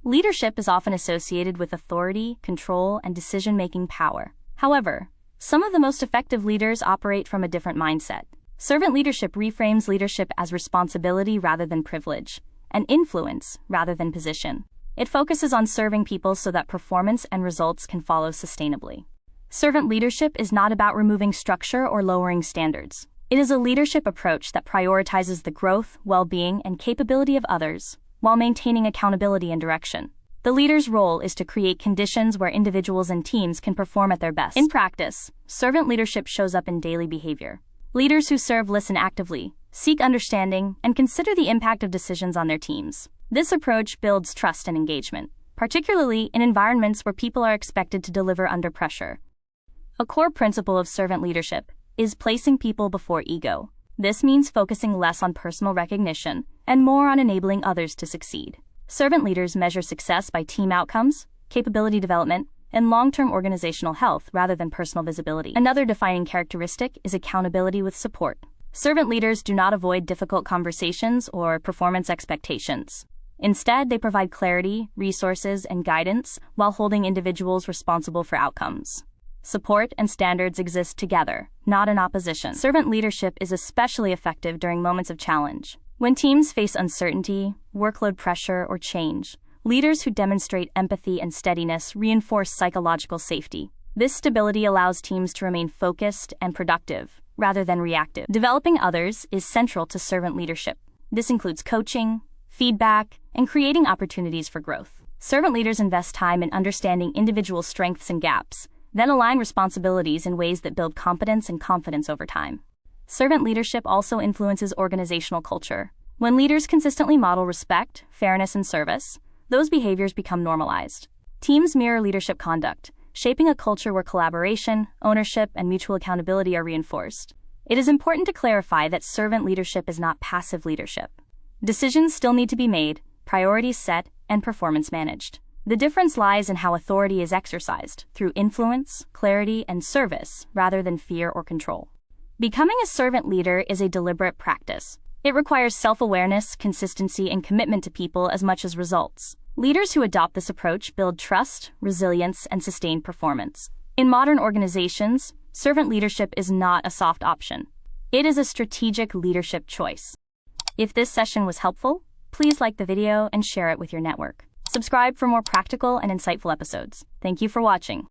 Leadership is often associated with authority, control, and decision-making power. However, some of the most effective leaders operate from a different mindset. Servant leadership reframes leadership as responsibility rather than privilege, and influence rather than position. It focuses on serving people so that performance and results can follow sustainably. Servant leadership is not about removing structure or lowering standards. It is a leadership approach that prioritizes the growth, well-being, and capability of others, while maintaining accountability and direction. The leader's role is to create conditions where individuals and teams can perform at their best. In practice, servant leadership shows up in daily behavior. Leaders who serve listen actively, seek understanding, and consider the impact of decisions on their teams. This approach builds trust and engagement, particularly in environments where people are expected to deliver under pressure. A core principle of servant leadership is placing people before ego. This means focusing less on personal recognition and more on enabling others to succeed. Servant leaders measure success by team outcomes, capability development, and long-term organizational health rather than personal visibility. Another defining characteristic is accountability with support. Servant leaders do not avoid difficult conversations or performance expectations. Instead, they provide clarity, resources, and guidance while holding individuals responsible for outcomes. Support and standards exist together, not in opposition. Servant leadership is especially effective during moments of challenge. When teams face uncertainty, workload pressure, or change, leaders who demonstrate empathy and steadiness reinforce psychological safety. This stability allows teams to remain focused and productive, rather than reactive. Developing others is central to servant leadership. This includes coaching, feedback, and creating opportunities for growth. Servant leaders invest time in understanding individual strengths and gaps, then align responsibilities in ways that build competence and confidence over time. Servant leadership also influences organizational culture. When leaders consistently model respect, fairness, and service, those behaviors become normalized. Teams mirror leadership conduct, shaping a culture where collaboration, ownership, and mutual accountability are reinforced. It is important to clarify that servant leadership is not passive leadership. Decisions still need to be made, priorities set, and performance managed. The difference lies in how authority is exercised, through influence, clarity, and service, rather than fear or control. Becoming a servant leader is a deliberate practice. It requires self-awareness, consistency, and commitment to people as much as results. Leaders who adopt this approach build trust, resilience, and sustained performance. In modern organizations, servant leadership is not a soft option. It is a strategic leadership choice. If this session was helpful, please like the video and share it with your network. Subscribe for more practical and insightful episodes. Thank you for watching.